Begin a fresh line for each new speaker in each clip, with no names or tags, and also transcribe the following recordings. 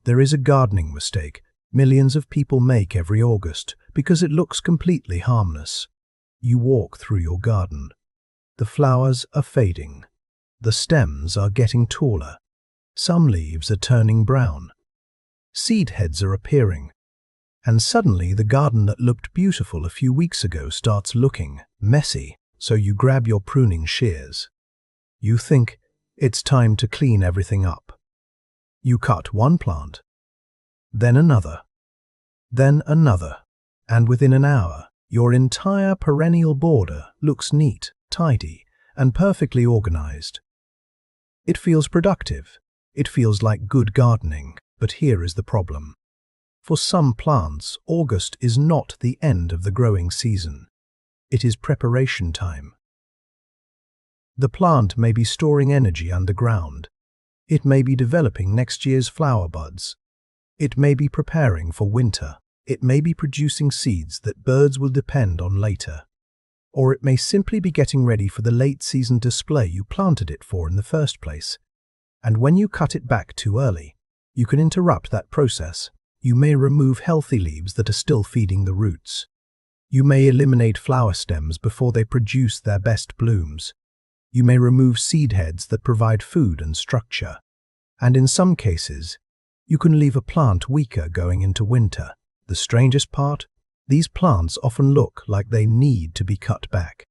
There is a gardening mistake millions of people make every August because it looks completely harmless. You walk through your garden. The flowers are fading. The stems are getting taller. Some leaves are turning brown. Seed heads are appearing. And suddenly the garden that looked beautiful a few weeks ago starts looking messy, so you grab your pruning shears. You think it's time to clean everything up. You cut one plant, then another, and within an hour, your entire perennial border looks neat, tidy, and perfectly organized. It feels productive. It feels like good gardening, but here is the problem. For some plants, August is not the end of the growing season. It is preparation time. The plant may be storing energy underground. It may be developing next year's flower buds. It may be preparing for winter. It may be producing seeds that birds will depend on later. Or it may simply be getting ready for the late season display you planted it for in the first place. And when you cut it back too early, you can interrupt that process. You may remove healthy leaves that are still feeding the roots. You may eliminate flower stems before they produce their best blooms. You may remove seed heads that provide food and structure. And in some cases, you can leave a plant weaker going into winter. The strangest part? These plants often look like they need to be cut back.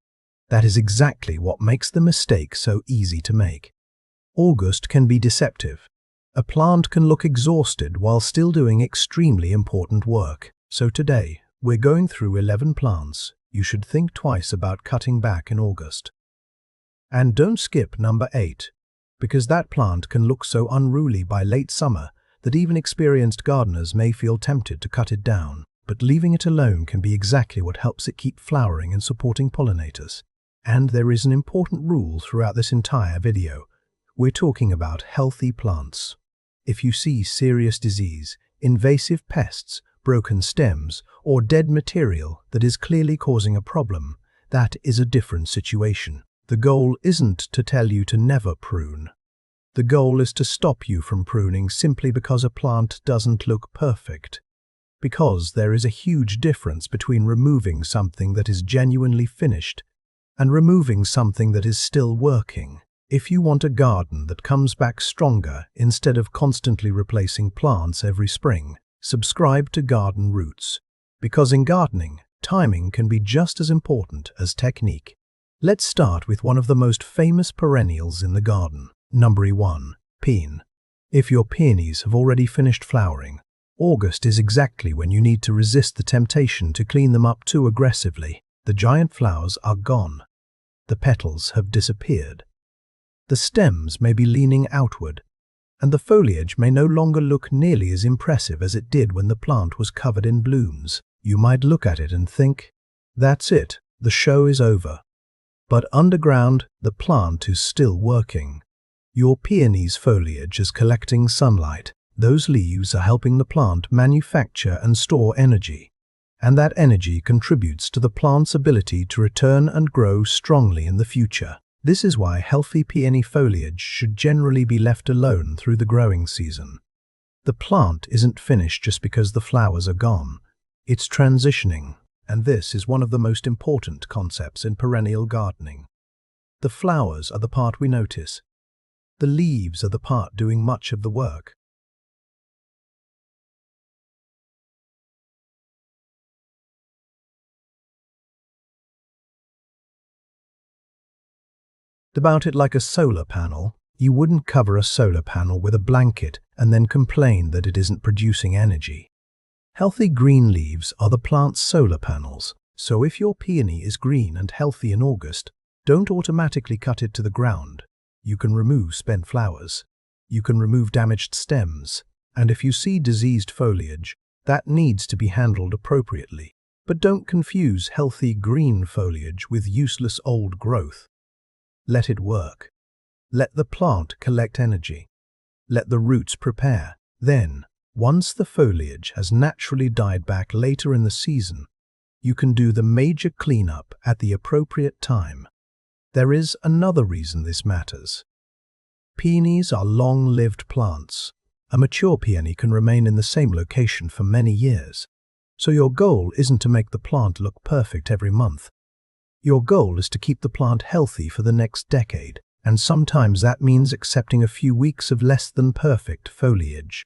That is exactly what makes the mistake so easy to make. August can be deceptive. A plant can look exhausted while still doing extremely important work. So today, we're going through 11 plants you should think twice about cutting back in August. And don't skip number 8, because that plant can look so unruly by late summer that even experienced gardeners may feel tempted to cut it down. But leaving it alone can be exactly what helps it keep flowering and supporting pollinators. And there is an important rule throughout this entire video. We're talking about healthy plants. If you see serious disease, invasive pests, broken stems, or dead material that is clearly causing a problem, that is a different situation. The goal isn't to tell you to never prune. The goal is to stop you from pruning simply because a plant doesn't look perfect. Because there is a huge difference between removing something that is genuinely finished and removing something that is still working. If you want a garden that comes back stronger instead of constantly replacing plants every spring, subscribe to Garden Roots. Because in gardening, timing can be just as important as technique. Let's start with one of the most famous perennials in the garden. Number 1. Peony. If your peonies have already finished flowering, August is exactly when you need to resist the temptation to clean them up too aggressively. The giant flowers are gone. The petals have disappeared. The stems may be leaning outward, and the foliage may no longer look nearly as impressive as it did when the plant was covered in blooms. You might look at it and think, that's it, the show is over. But underground, the plant is still working. Your peony's foliage is collecting sunlight. Those leaves are helping the plant manufacture and store energy. And that energy contributes to the plant's ability to return and grow strongly in the future. This is why healthy peony foliage should generally be left alone through the growing season. The plant isn't finished just because the flowers are gone. It's transitioning, and this is one of the most important concepts in perennial gardening. The flowers are the part we notice. The leaves are the part doing much of the work. About it like a solar panel. You wouldn't cover a solar panel with a blanket and then complain that it isn't producing energy. Healthy green leaves are the plant's solar panels, so if your peony is green and healthy in August, don't automatically cut it to the ground. You can remove spent flowers. You can remove damaged stems. And if you see diseased foliage, that needs to be handled appropriately. But don't confuse healthy green foliage with useless old growth. Let it work. Let the plant collect energy. Let the roots prepare. Then, once the foliage has naturally died back later in the season, you can do the major cleanup at the appropriate time. There is another reason this matters. Peonies are long-lived plants. A mature peony can remain in the same location for many years. So your goal isn't to make the plant look perfect every month. Your goal is to keep the plant healthy for the next decade, and sometimes that means accepting a few weeks of less than perfect foliage.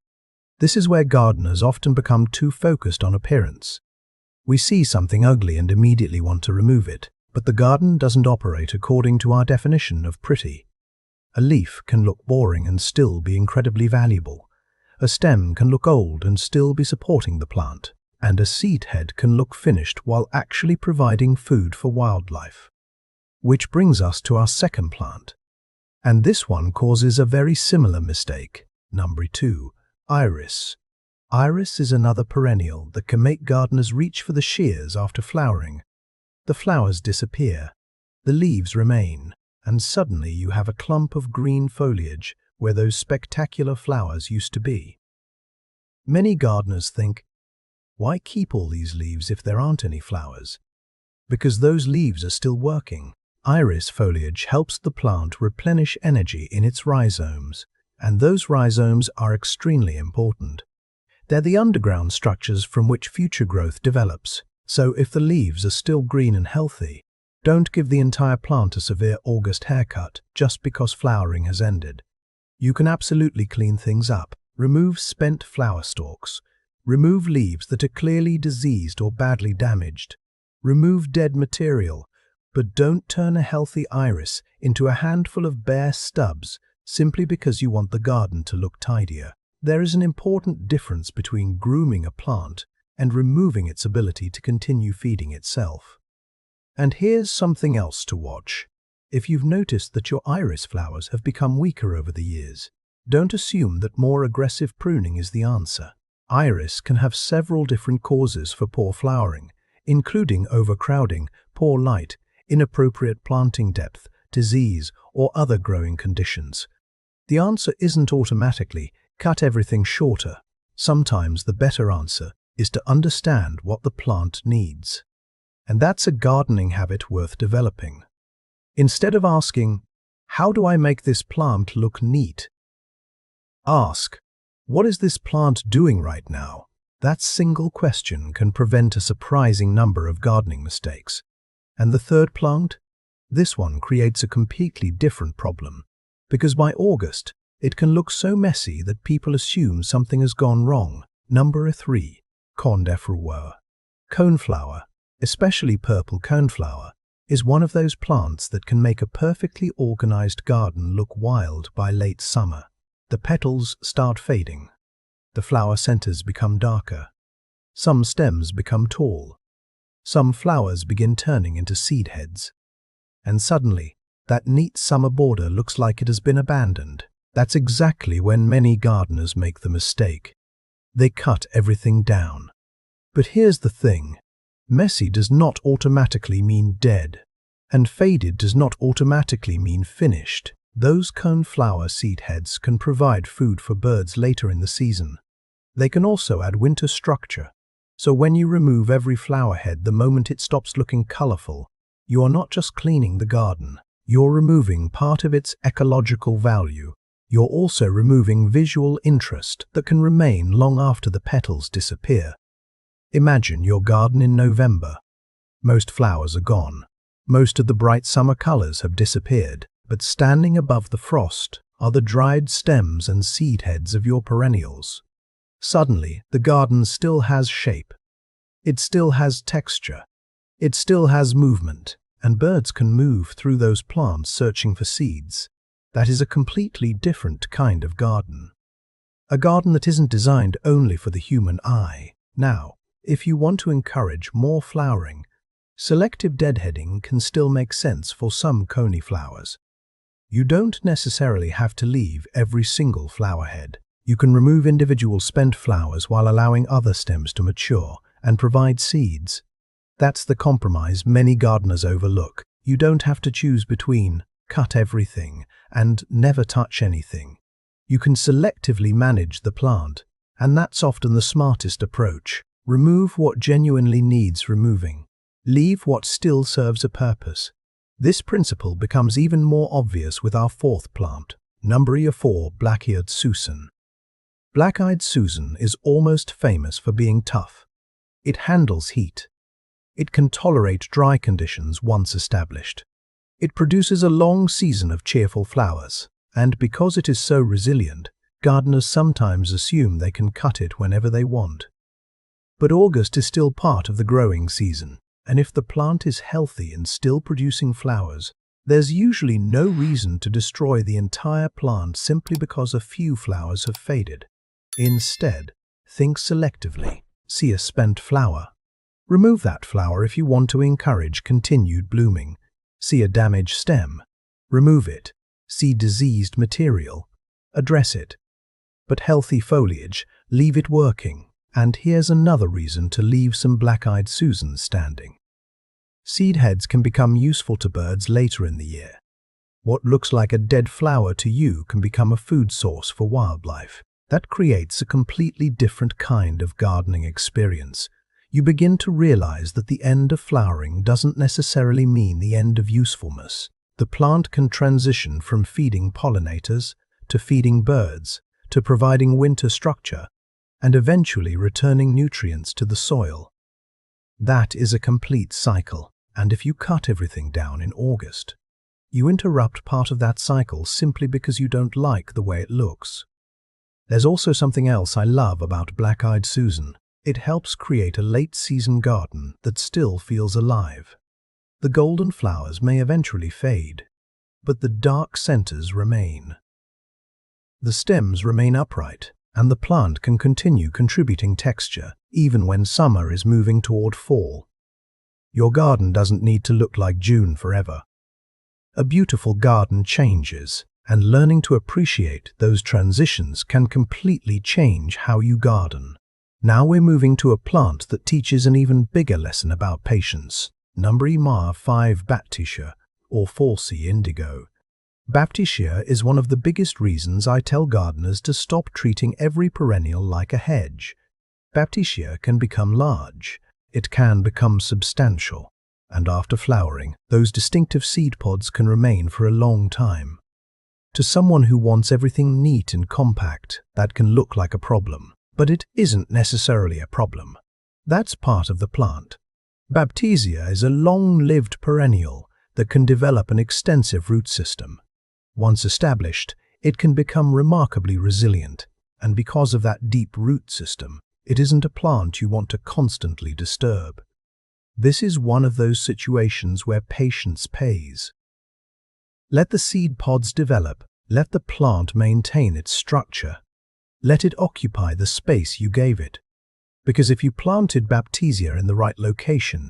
This is where gardeners often become too focused on appearance. We see something ugly and immediately want to remove it, but the garden doesn't operate according to our definition of pretty. A leaf can look boring and still be incredibly valuable. A stem can look old and still be supporting the plant. And a seed head can look finished while actually providing food for wildlife. Which brings us to our second plant. And this one causes a very similar mistake. Number 2. Iris. Iris is another perennial that can make gardeners reach for the shears after flowering. The flowers disappear, the leaves remain, and suddenly you have a clump of green foliage where those spectacular flowers used to be. Many gardeners think, why keep all these leaves if there aren't any flowers? Because those leaves are still working. Iris foliage helps the plant replenish energy in its rhizomes, and those rhizomes are extremely important. They're the underground structures from which future growth develops. So if the leaves are still green and healthy, don't give the entire plant a severe August haircut just because flowering has ended. You can absolutely clean things up. Remove spent flower stalks. Remove leaves that are clearly diseased or badly damaged. Remove dead material, but don't turn a healthy iris into a handful of bare stubs simply because you want the garden to look tidier. There is an important difference between grooming a plant and removing its ability to continue feeding itself. And here's something else to watch. If you've noticed that your iris flowers have become weaker over the years, don't assume that more aggressive pruning is the answer. Iris can have several different causes for poor flowering, including overcrowding, poor light, inappropriate planting depth, disease, or other growing conditions. The answer isn't automatically cut everything shorter. Sometimes the better answer is to understand what the plant needs. And that's a gardening habit worth developing. Instead of asking, how do I make this plant look neat? Ask, what is this plant doing right now? That single question can prevent a surprising number of gardening mistakes. And the third plant? This one creates a completely different problem, because by August, it can look so messy that people assume something has gone wrong. Number 3. Coneflower. Coneflower, especially purple coneflower, is one of those plants that can make a perfectly organized garden look wild by late summer. The petals start fading. The flower centers become darker. Some stems become tall. Some flowers begin turning into seed heads. And suddenly, that neat summer border looks like it has been abandoned. That's exactly when many gardeners make the mistake. They cut everything down. But here's the thing. Messy does not automatically mean dead, and faded does not automatically mean finished. Those coneflower seed heads can provide food for birds later in the season. They can also add winter structure. So when you remove every flower head the moment it stops looking colorful, you are not just cleaning the garden. You're removing part of its ecological value. You're also removing visual interest that can remain long after the petals disappear. Imagine your garden in November. Most flowers are gone. Most of the bright summer colors have disappeared, but standing above the frost are the dried stems and seed heads of your perennials. Suddenly, the garden still has shape. It still has texture. It still has movement, and birds can move through those plants searching for seeds. That is a completely different kind of garden. A garden that isn't designed only for the human eye. Now, if you want to encourage more flowering, selective deadheading can still make sense for some coneflowers. You don't necessarily have to leave every single flower head. You can remove individual spent flowers while allowing other stems to mature and provide seeds. That's the compromise many gardeners overlook. You don't have to choose between cut everything and never touch anything. You can selectively manage the plant, and that's often the smartest approach. Remove what genuinely needs removing. Leave what still serves a purpose. This principle becomes even more obvious with our fourth plant. Number 4. Black-eared Susan. Black-eyed Susan is almost famous for being tough. It handles heat. It can tolerate dry conditions once established. It produces a long season of cheerful flowers, and because it is so resilient, gardeners sometimes assume they can cut it whenever they want. But August is still part of the growing season, and if the plant is healthy and still producing flowers, there's usually no reason to destroy the entire plant simply because a few flowers have faded. Instead, think selectively. See a spent flower. Remove that flower if you want to encourage continued blooming. See a damaged stem. Remove it. See diseased material. Address it. But healthy foliage, leave it working. And here's another reason to leave some black-eyed Susans standing. Seed heads can become useful to birds later in the year. What looks like a dead flower to you can become a food source for wildlife. That creates a completely different kind of gardening experience. You begin to realize that the end of flowering doesn't necessarily mean the end of usefulness. The plant can transition from feeding pollinators to feeding birds to providing winter structure and eventually returning nutrients to the soil. That is a complete cycle, and if you cut everything down in August, you interrupt part of that cycle simply because you don't like the way it looks. There's also something else I love about Black-eyed Susan. It helps create a late-season garden that still feels alive. The golden flowers may eventually fade, but the dark centers remain. The stems remain upright, and the plant can continue contributing texture even when summer is moving toward fall. Your garden doesn't need to look like June forever. A beautiful garden changes, and learning to appreciate those transitions can completely change how you garden. Now we're moving to a plant that teaches an even bigger lesson about patience. Number 5 Baptisia, or falsy indigo. Baptisia is one of the biggest reasons I tell gardeners to stop treating every perennial like a hedge. Baptisia can become large, it can become substantial, and after flowering, those distinctive seed pods can remain for a long time. To someone who wants everything neat and compact, that can look like a problem. But it isn't necessarily a problem. That's part of the plant. Baptisia is a long-lived perennial that can develop an extensive root system. Once established, it can become remarkably resilient, and because of that deep root system, it isn't a plant you want to constantly disturb. This is one of those situations where patience pays. Let the seed pods develop, let the plant maintain its structure. Let it occupy the space you gave it. Because if you planted Baptisia in the right location,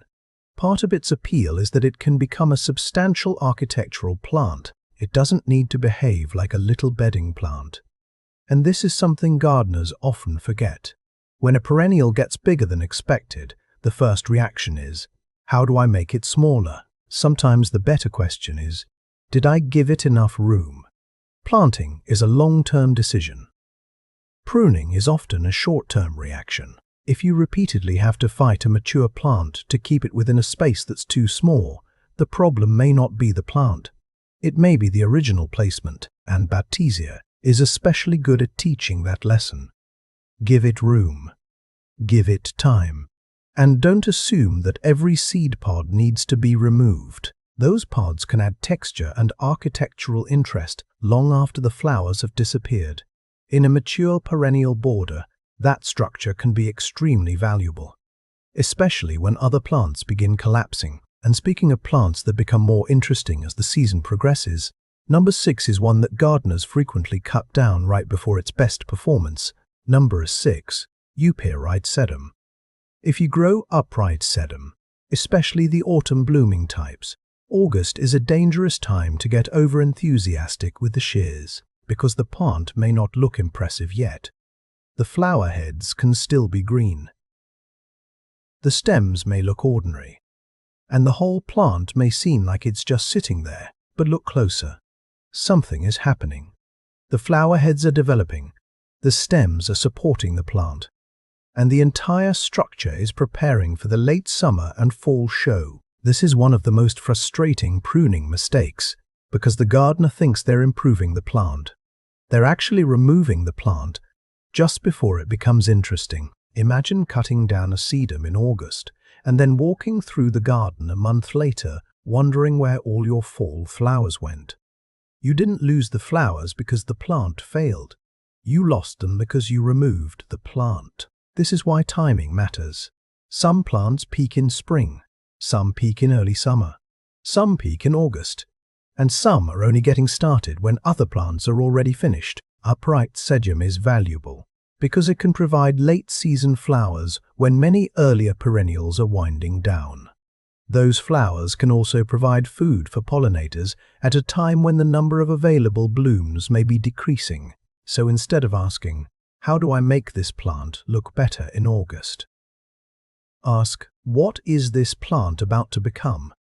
part of its appeal is that it can become a substantial architectural plant. It doesn't need to behave like a little bedding plant. And this is something gardeners often forget. When a perennial gets bigger than expected, the first reaction is, how do I make it smaller? Sometimes the better question is, did I give it enough room? Planting is a long-term decision. Pruning is often a short-term reaction. If you repeatedly have to fight a mature plant to keep it within a space that's too small, the problem may not be the plant. It may be the original placement, and Baptisia is especially good at teaching that lesson. Give it room. Give it time. And don't assume that every seed pod needs to be removed. Those pods can add texture and architectural interest long after the flowers have disappeared. In a mature perennial border, that structure can be extremely valuable, especially when other plants begin collapsing. And speaking of plants that become more interesting as the season progresses, number 6 is one that gardeners frequently cut down right before its best performance. Number 6, upright Sedum. If you grow upright Sedum, especially the autumn blooming types, August is a dangerous time to get over-enthusiastic with the shears, because the plant may not look impressive yet. The flower heads can still be green. The stems may look ordinary, and the whole plant may seem like it's just sitting there, but look closer. Something is happening. The flower heads are developing, the stems are supporting the plant, and the entire structure is preparing for the late summer and fall show. This is one of the most frustrating pruning mistakes, because the gardener thinks they're improving the plant. They're actually removing the plant Just before it becomes interesting, imagine cutting down a sedum in August and then walking through the garden a month later, wondering where all your fall flowers went. You didn't lose the flowers because the plant failed. You lost them because you removed the plant. This is why timing matters. Some plants peak in spring, some peak in early summer, some peak in August, and some are only getting started when other plants are already finished. Upright sedum is valuable because it can provide late-season flowers when many earlier perennials are winding down. Those flowers can also provide food for pollinators at a time when the number of available blooms may be decreasing. So instead of asking, "How do I make this plant look better in August?" ask, "What is this plant about to become?"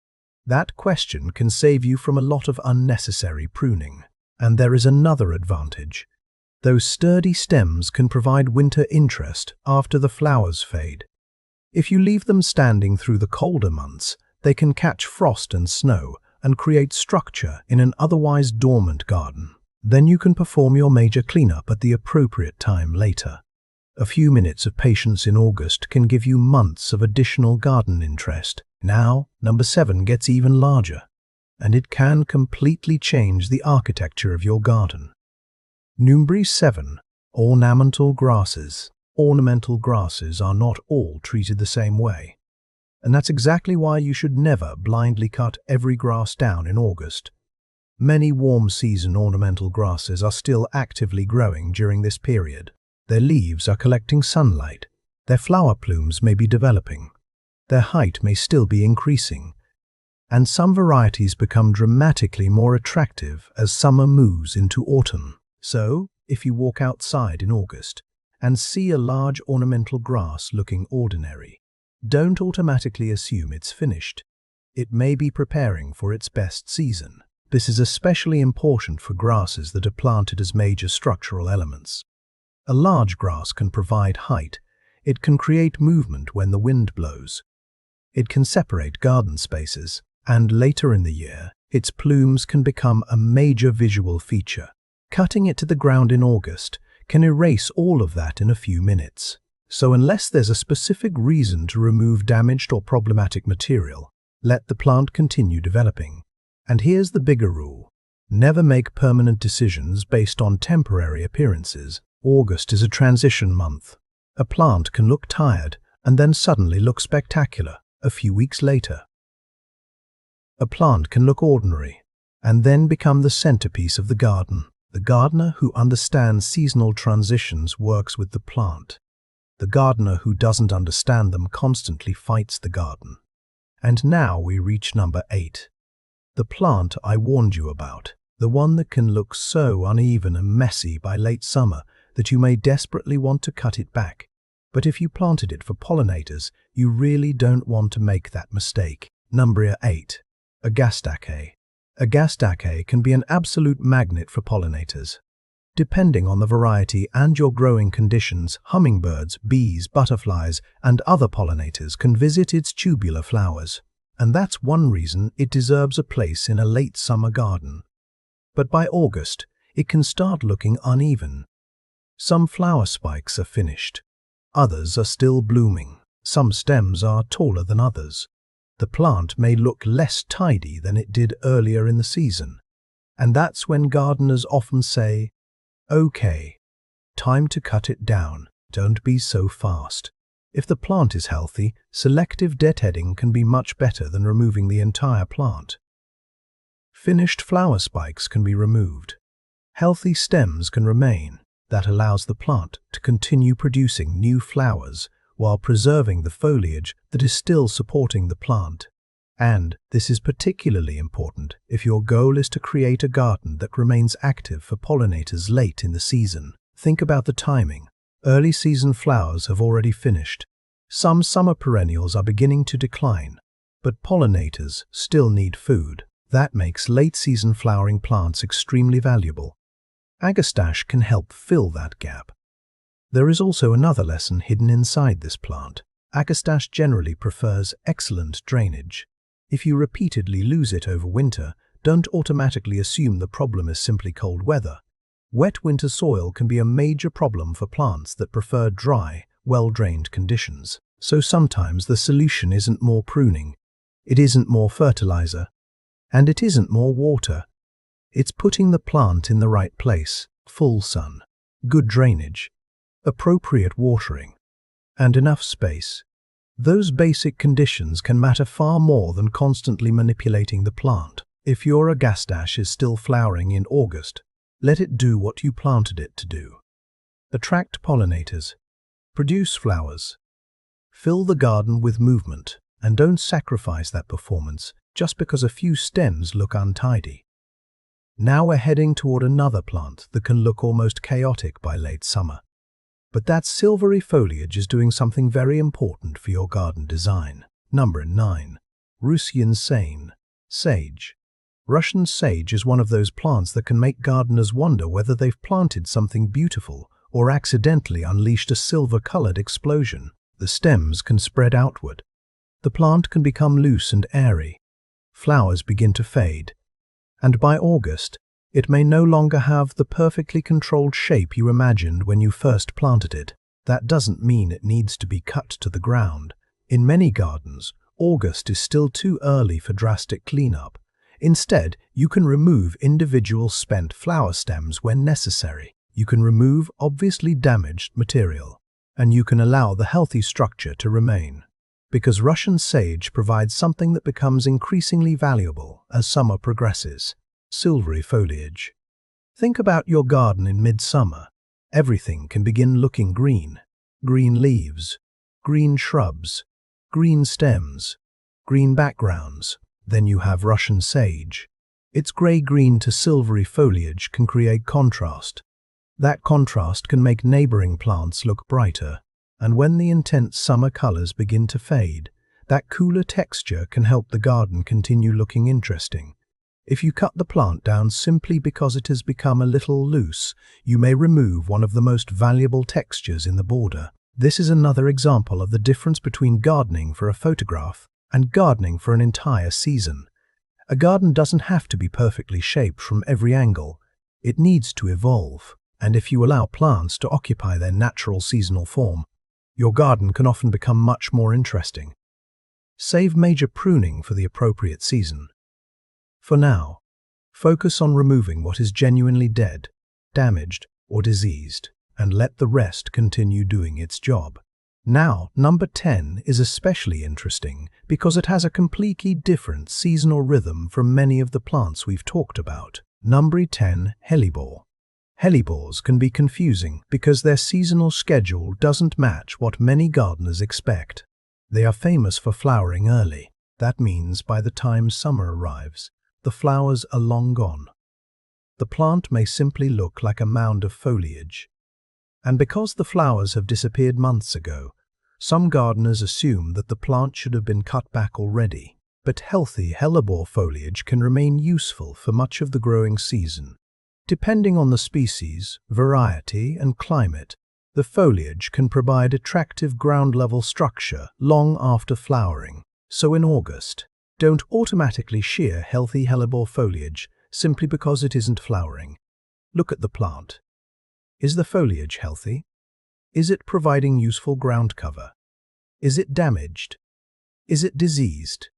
That question can save you from a lot of unnecessary pruning. And there is another advantage. Those sturdy stems can provide winter interest after the flowers fade. If you leave them standing through the colder months, they can catch frost and snow and create structure in an otherwise dormant garden. Then you can perform your major cleanup at the appropriate time later. A few minutes of patience in August can give you months of additional garden interest. Now, number 7 gets even larger, and it can completely change the architecture of your garden. Number 7. Ornamental grasses. Ornamental grasses are not all treated the same way. And that's exactly why you should never blindly cut every grass down in August. Many warm-season ornamental grasses are still actively growing during this period. Their leaves are collecting sunlight. Their flower plumes may be developing. Their height may still be increasing. And some varieties become dramatically more attractive as summer moves into autumn. So, if you walk outside in August and see a large ornamental grass looking ordinary, don't automatically assume it's finished. It may be preparing for its best season. This is especially important for grasses that are planted as major structural elements. A large grass can provide height. It can create movement when the wind blows. It can separate garden spaces, and later in the year, its plumes can become a major visual feature. Cutting it to the ground in August can erase all of that in a few minutes. So unless there's a specific reason to remove damaged or problematic material, let the plant continue developing. And here's the bigger rule. Never make permanent decisions based on temporary appearances. August is a transition month. A plant can look tired and then suddenly look spectacular a few weeks later. A plant can look ordinary and then become the centerpiece of the garden. The gardener who understands seasonal transitions works with the plant. The gardener who doesn't understand them constantly fights the garden. And now we reach number 8. The plant I warned you about. The one that can look so uneven and messy by late summer that you may desperately want to cut it back. But if you planted it for pollinators, you really don't want to make that mistake. Number 8. Agastache. Agastache can be an absolute magnet for pollinators. Depending on the variety and your growing conditions, hummingbirds, bees, butterflies, and other pollinators can visit its tubular flowers. And that's one reason it deserves a place in a late summer garden. But by August, it can start looking uneven. Some flower spikes are finished. Others are still blooming. Some stems are taller than others. The plant may look less tidy than it did earlier in the season. And that's when gardeners often say, "Okay, time to cut it down. Don't be so fast." If the plant is healthy, selective deadheading can be much better than removing the entire plant. Finished flower spikes can be removed. Healthy stems can remain. That allows the plant to continue producing new flowers while preserving the foliage that is still supporting the plant. And this is particularly important if your goal is to create a garden that remains active for pollinators late in the season. Think about the timing. Early season flowers have already finished. Some summer perennials are beginning to decline, but pollinators still need food. That makes late season flowering plants extremely valuable. Agastache can help fill that gap. There is also another lesson hidden inside this plant. Agastache generally prefers excellent drainage. If you repeatedly lose it over winter, don't automatically assume the problem is simply cold weather. Wet winter soil can be a major problem for plants that prefer dry, well-drained conditions. So sometimes the solution isn't more pruning, it isn't more fertilizer, and it isn't more water. It's putting the plant in the right place: full sun, good drainage, appropriate watering, and enough space. Those basic conditions can matter far more than constantly manipulating the plant. If your Agastache is still flowering in August, let it do what you planted it to do. Attract pollinators, produce flowers, fill the garden with movement, and don't sacrifice that performance just because a few stems look untidy. Now we're heading toward another plant that can look almost chaotic by late summer. But that silvery foliage is doing something very important for your garden design. Number 9. Russian sage. Russian sage is one of those plants that can make gardeners wonder whether they've planted something beautiful or accidentally unleashed a silver-colored explosion. The stems can spread outward. The plant can become loose and airy. Flowers begin to fade. And by August, it may no longer have the perfectly controlled shape you imagined when you first planted it. That doesn't mean it needs to be cut to the ground. In many gardens, August is still too early for drastic cleanup. Instead, you can remove individual spent flower stems when necessary. You can remove obviously damaged material, and you can allow the healthy structure to remain. Because Russian sage provides something that becomes increasingly valuable as summer progresses: silvery foliage. Think about your garden in midsummer. Everything can begin looking green. Green leaves, green shrubs, green stems, green backgrounds. Then you have Russian sage. Its gray-green to silvery foliage can create contrast. That contrast can make neighboring plants look brighter. And when the intense summer colors begin to fade, that cooler texture can help the garden continue looking interesting. If you cut the plant down simply because it has become a little loose, you may remove one of the most valuable textures in the border. This is another example of the difference between gardening for a photograph and gardening for an entire season. A garden doesn't have to be perfectly shaped from every angle. It needs to evolve. And if you allow plants to occupy their natural seasonal form, your garden can often become much more interesting. Save major pruning for the appropriate season. For now, focus on removing what is genuinely dead, damaged, or diseased, and let the rest continue doing its job. Now, number 10 is especially interesting because it has a completely different seasonal rhythm from many of the plants we've talked about. Number 10, Hellebore. Hellebores can be confusing because their seasonal schedule doesn't match what many gardeners expect. They are famous for flowering early. That means by the time summer arrives, the flowers are long gone. The plant may simply look like a mound of foliage. And because the flowers have disappeared months ago, some gardeners assume that the plant should have been cut back already. But healthy Hellebore foliage can remain useful for much of the growing season. Depending on the species, variety, and climate, the foliage can provide attractive ground-level structure long after flowering. So in August, don't automatically shear healthy Hellebore foliage simply because it isn't flowering. Look at the plant. Is the foliage healthy? Is it providing useful ground cover? Is it damaged? Is it diseased?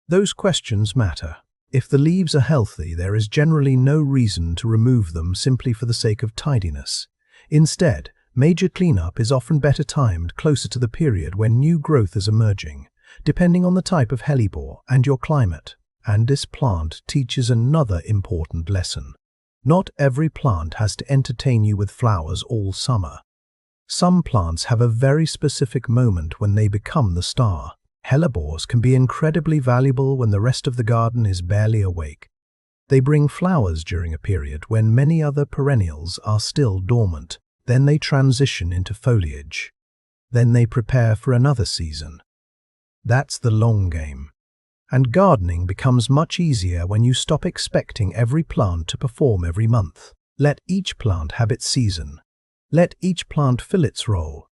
Those questions matter. If the leaves are healthy, there is generally no reason to remove them simply for the sake of tidiness. Instead, major cleanup is often better timed closer to the period when new growth is emerging, depending on the type of Hellebore and your climate. And this plant teaches another important lesson. Not every plant has to entertain you with flowers all summer. Some plants have a very specific moment when they become the star. Hellebores can be incredibly valuable when the rest of the garden is barely awake. They bring flowers during a period when many other perennials are still dormant. Then they transition into foliage. Then they prepare for another season. That's the long game. And gardening becomes much easier when you stop expecting every plant to perform every month. Let each plant have its season. Let each plant fill its role.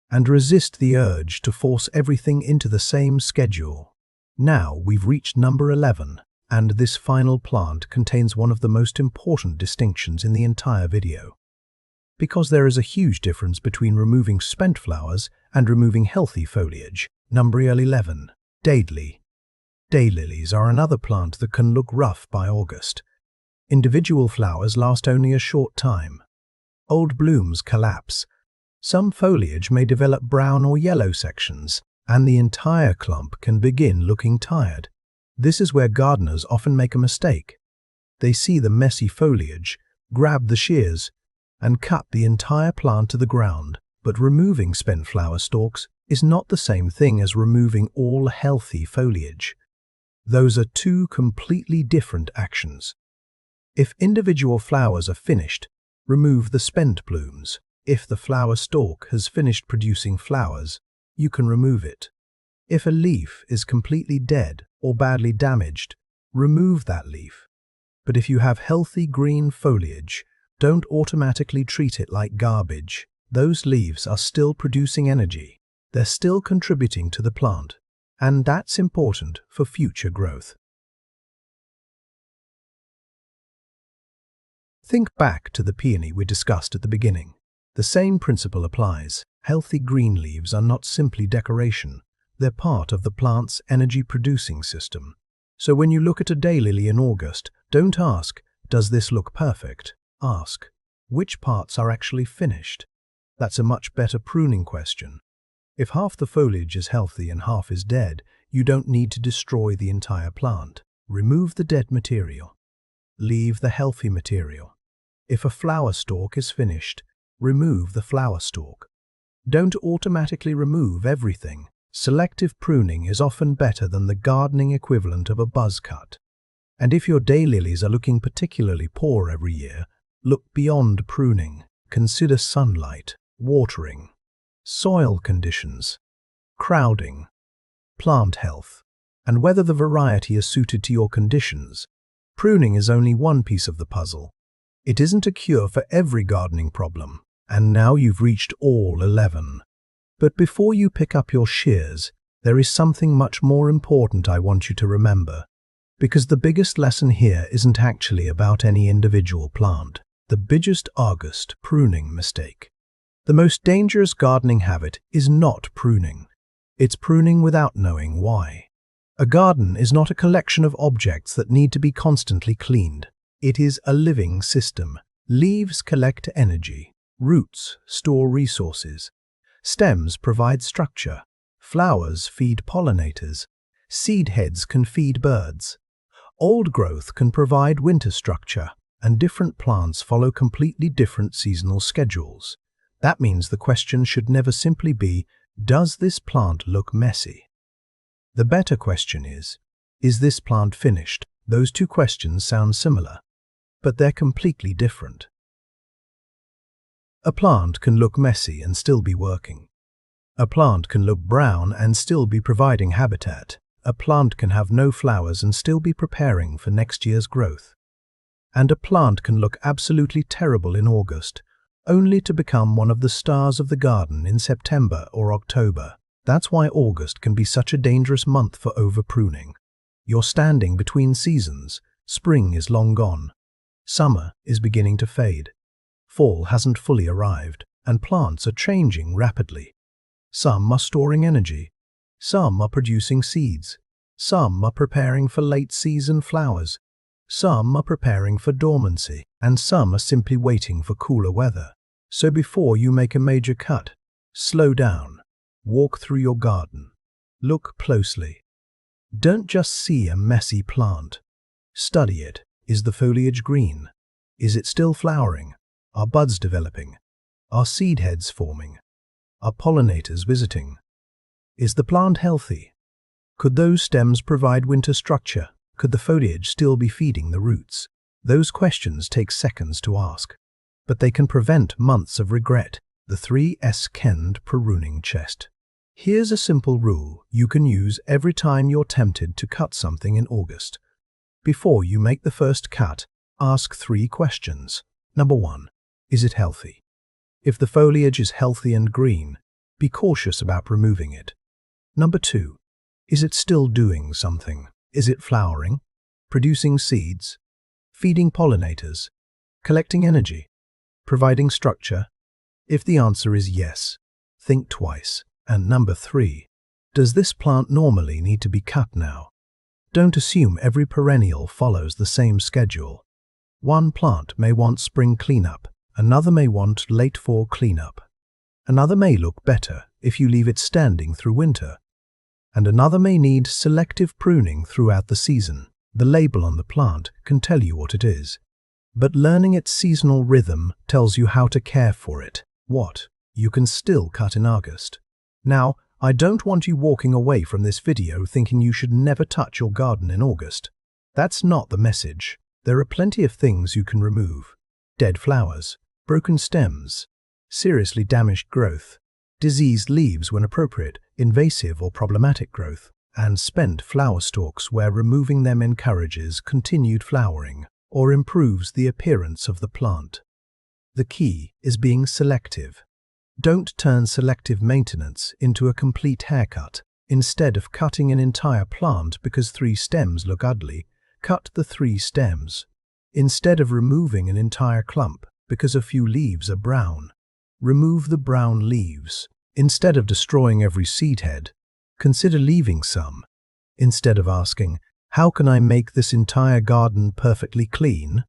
And resist the urge to force everything into the same schedule. Now we've reached number 11, And this final plant contains one of the most important distinctions in the entire video. Because there is a huge difference between removing spent flowers and removing healthy foliage. Number 11. Daylily. Daylilies are another plant that can look rough by August. Individual flowers last only a short time. Old blooms collapse. Some foliage may develop brown or yellow sections, and the entire clump can begin looking tired. This is where gardeners often make a mistake. They see the messy foliage, grab the shears, and cut the entire plant to the ground. But removing spent flower stalks is not the same thing as removing all healthy foliage. Those are two completely different actions. If individual flowers are finished, remove the spent blooms. If the flower stalk has finished producing flowers, you can remove it. If a leaf is completely dead or badly damaged, remove that leaf. But if you have healthy green foliage, don't automatically treat it like garbage. Those leaves are still producing energy. They're still contributing to the plant, and that's important for future growth. Think back to the peony we discussed at the beginning. The same principle applies. Healthy green leaves are not simply decoration. They're part of the plant's energy-producing system. So when you look at a daylily in August, don't ask, "Does this look perfect?" Ask, "Which parts are actually finished?" That's a much better pruning question. If half the foliage is healthy and half is dead, you don't need to destroy the entire plant. Remove the dead material. Leave the healthy material. If a flower stalk is finished, remove the flower stalk. Don't automatically remove everything. Selective pruning is often better than the gardening equivalent of a buzz cut. And if your daylilies are looking particularly poor every year, look beyond pruning. Consider sunlight, watering, soil conditions, crowding, plant health, and whether the variety is suited to your conditions. Pruning is only one piece of the puzzle. It isn't a cure for every gardening problem, and now you've reached all 11. But before you pick up your shears, there is something much more important I want you to remember, because the biggest lesson here isn't actually about any individual plant. The biggest August pruning mistake. The most dangerous gardening habit is not pruning. It's pruning without knowing why. A garden is not a collection of objects that need to be constantly cleaned. It is a living system. Leaves collect energy. Roots store resources. Stems provide structure. Flowers feed pollinators. Seed heads can feed birds. Old growth can provide winter structure, and different plants follow completely different seasonal schedules. That means the question should never simply be, does this plant look messy? The better question is this plant finished? Those two questions sound similar, but they're completely different. A plant can look messy and still be working. A plant can look brown and still be providing habitat. A plant can have no flowers and still be preparing for next year's growth. And a plant can look absolutely terrible in August, only to become one of the stars of the garden in September or October. That's why August can be such a dangerous month for over-pruning. You're standing between seasons. Spring is long gone. Summer is beginning to fade. Fall hasn't fully arrived, and plants are changing rapidly. Some are storing energy. Some are producing seeds. Some are preparing for late-season flowers. Some are preparing for dormancy, and some are simply waiting for cooler weather. So before you make a major cut, slow down. Walk through your garden. Look closely. Don't just see a messy plant. Study it. Is the foliage green? Is it still flowering? Are buds developing? Are seed heads forming? Are pollinators visiting? Is the plant healthy? Could those stems provide winter structure? Could the foliage still be feeding the roots? Those questions take seconds to ask, but they can prevent months of regret. The 3S Kend pruning chest. Here's a simple rule you can use every time you're tempted to cut something in August. Before you make the first cut, ask 3 questions. Number 1. Is it healthy? If the foliage is healthy and green, be cautious about removing it. Number 2. Is it still doing something? Is it flowering? producing seeds, feeding pollinators, collecting energy, providing structure? If the answer is yes, think twice. And number 3, does this plant normally need to be cut now? Don't assume every perennial follows the same schedule. One plant may want spring cleanup, another may want late fall cleanup. Another may look better if you leave it standing through winter, and another may need selective pruning throughout the season. The label on the plant can tell you what it is, but learning its seasonal rhythm tells you how to care for it. What? You can still cut in August. Now, I don't want you walking away from this video thinking you should never touch your garden in August. That's not the message. There are plenty of things you can remove: dead flowers, broken stems, seriously damaged growth, diseased leaves when appropriate, invasive or problematic growth, and spent flower stalks where removing them encourages continued flowering or improves the appearance of the plant. The key is being selective. Don't turn selective maintenance into a complete haircut. Instead of cutting an entire plant because 3 stems look ugly, cut the 3 stems. Instead of removing an entire clump because a few leaves are brown, remove the brown leaves. Instead of destroying every seed head, consider leaving some. Instead of asking, "How can I make this entire garden perfectly clean?"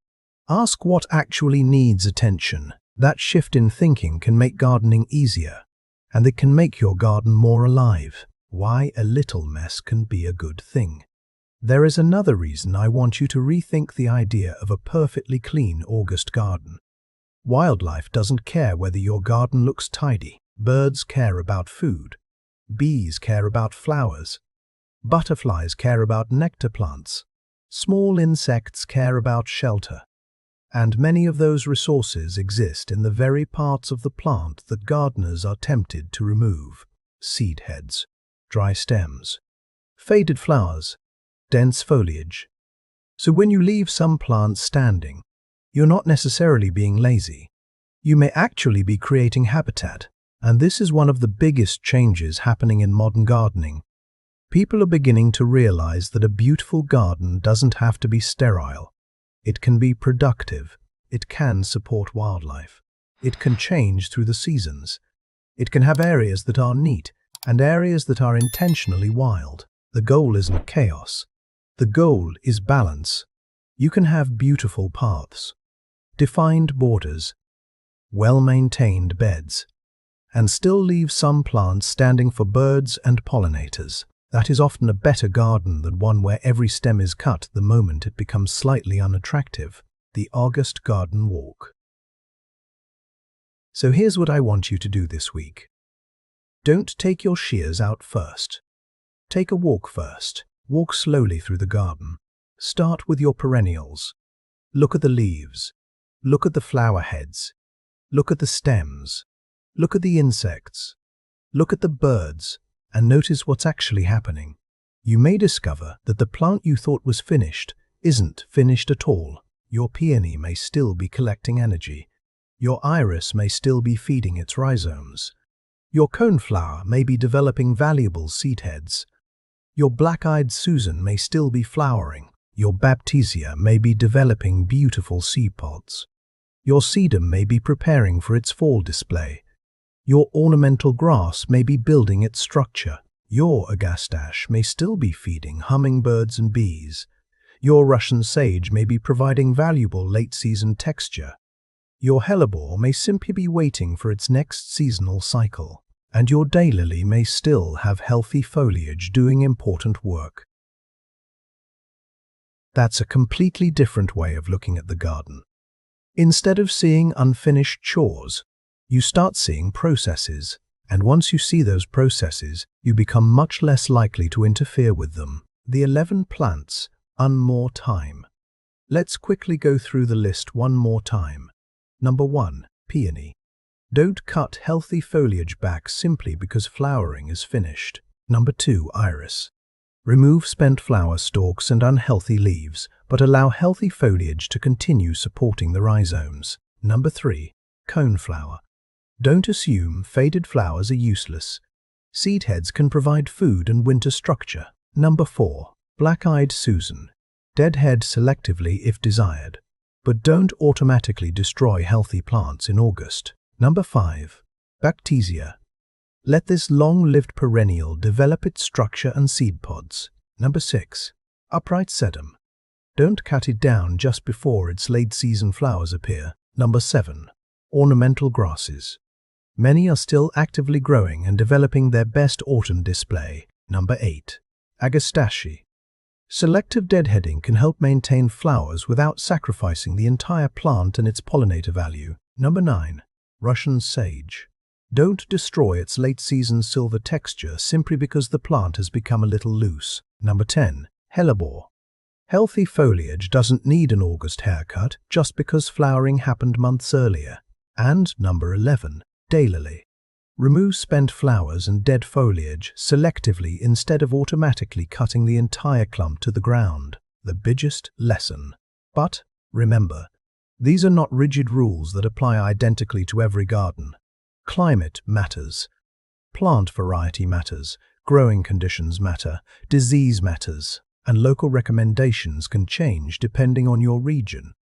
ask what actually needs attention. That shift in thinking can make gardening easier, and it can make your garden more alive. Why a little mess can be a good thing. There is another reason I want you to rethink the idea of a perfectly clean August garden. Wildlife doesn't care whether your garden looks tidy. Birds care about food. Bees care about flowers. Butterflies care about nectar plants. Small insects care about shelter. And many of those resources exist in the very parts of the plant that gardeners are tempted to remove: seed heads, dry stems, faded flowers, dense foliage. So when you leave some plants standing, you're not necessarily being lazy. You may actually be creating habitat, and this is one of the biggest changes happening in modern gardening. People are beginning to realize that a beautiful garden doesn't have to be sterile. It can be productive. It can support wildlife. It can change through the seasons. It can have areas that are neat and areas that are intentionally wild. The goal isn't chaos. The goal is balance. You can have beautiful paths, defined borders, well-maintained beds, and still leave some plants standing for birds and pollinators. That is often a better garden than one where every stem is cut the moment it becomes slightly unattractive. The August Garden Walk. So here's what I want you to do this week. Don't take your shears out first. Take a walk first. Walk slowly through the garden. Start with your perennials. Look at the leaves. Look at the flower heads. Look at the stems. Look at the insects. Look at the birds. And notice what's actually happening. You may discover that the plant you thought was finished isn't finished at all. Your peony may still be collecting energy. Your iris may still be feeding its rhizomes. Your coneflower may be developing valuable seed heads. Your black-eyed Susan may still be flowering. Your Baptisia may be developing beautiful seed pods. Your Sedum may be preparing for its fall display. Your ornamental grass may be building its structure. Your Agastache may still be feeding hummingbirds and bees. Your Russian sage may be providing valuable late-season texture. Your Hellebore may simply be waiting for its next seasonal cycle. And your Daylily may still have healthy foliage doing important work. That's a completely different way of looking at the garden. Instead of seeing unfinished chores, you start seeing processes, and once you see those processes, you become much less likely to interfere with them. The 11 plants, more time. Let's quickly go through the list one more time. Number 1, Peony. Don't cut healthy foliage back simply because flowering is finished. Number 2, Iris. Remove spent flower stalks and unhealthy leaves, but allow healthy foliage to continue supporting the rhizomes. Number 3, Coneflower. Don't assume faded flowers are useless. Seed heads can provide food and winter structure. Number 4, Black-eyed Susan. Deadhead selectively if desired, but don't automatically destroy healthy plants in August. Number 5. Baptisia. Let this long-lived perennial develop its structure and seed pods. Number 6. Upright Sedum. Don't cut it down just before its late-season flowers appear. Number 7. Ornamental Grasses. Many are still actively growing and developing their best autumn display. Number 8. Agastache. Selective deadheading can help maintain flowers without sacrificing the entire plant and its pollinator value. Number 9. Russian Sage. Don't destroy its late-season silver texture simply because the plant has become a little loose. Number 10. Hellebore. Healthy foliage doesn't need an August haircut just because flowering happened months earlier. And number 11. Daylily. Remove spent flowers and dead foliage selectively instead of automatically cutting the entire clump to the ground. The biggest lesson. But remember, these are not rigid rules that apply identically to every garden. Climate matters. Plant variety matters. Growing conditions matter. Disease matters. And local recommendations can change depending on your region.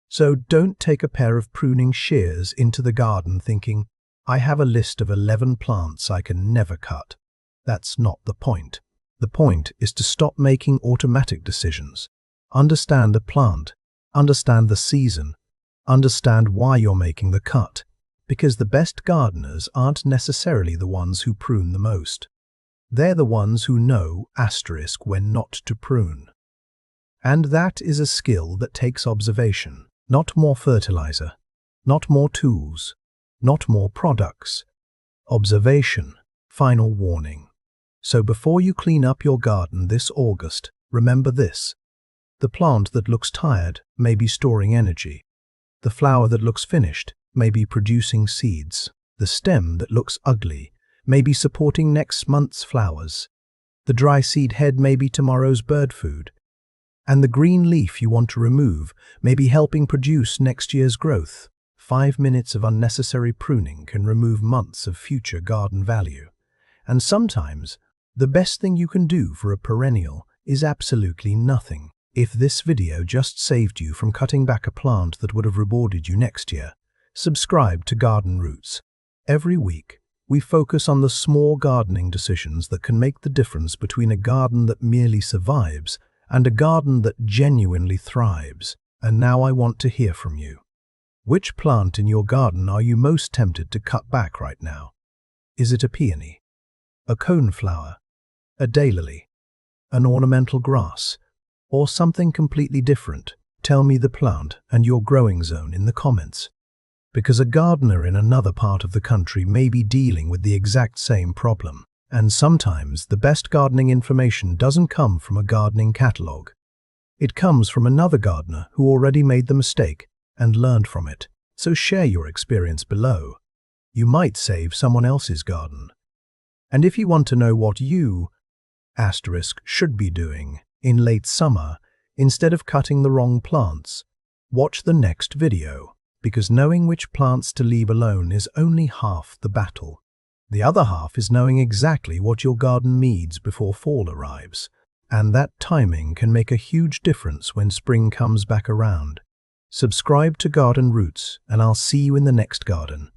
So don't take a pair of pruning shears into the garden thinking, I have a list of 11 plants I can never cut. That's not the point. The point is to stop making automatic decisions. Understand the plant, understand the season, understand why you're making the cut, because the best gardeners aren't necessarily the ones who prune the most. They're the ones who know when not to prune. And that is a skill that takes observation, not more fertilizer, not more tools, not more products. Observation. Final warning. So before you clean up your garden this August, remember this. The plant that looks tired may be storing energy. The flower that looks finished may be producing seeds. The stem that looks ugly may be supporting next month's flowers. The dry seed head may be tomorrow's bird food. And the green leaf you want to remove may be helping produce next year's growth. 5 minutes of unnecessary pruning can remove months of future garden value. And sometimes, the best thing you can do for a perennial is absolutely nothing. If this video just saved you from cutting back a plant that would have rewarded you next year, subscribe to Garden Roots. Every week, we focus on the small gardening decisions that can make the difference between a garden that merely survives and a garden that genuinely thrives. And now I want to hear from you. Which plant in your garden are you most tempted to cut back right now? Is it a peony, a coneflower, a daylily, an ornamental grass, or something completely different? Tell me the plant and your growing zone in the comments. Because a gardener in another part of the country may be dealing with the exact same problem. And sometimes the best gardening information doesn't come from a gardening catalogue. It comes from another gardener who already made the mistake and learned from it. So share your experience below. You might save someone else's garden. And if you want to know what you should be doing in late summer instead of cutting the wrong plants, watch the next video, because knowing which plants to leave alone is only half the battle. The other half is knowing exactly what your garden needs before fall arrives. And that timing can make a huge difference when spring comes back around. Subscribe to Garden Roots, and I'll see you in the next garden.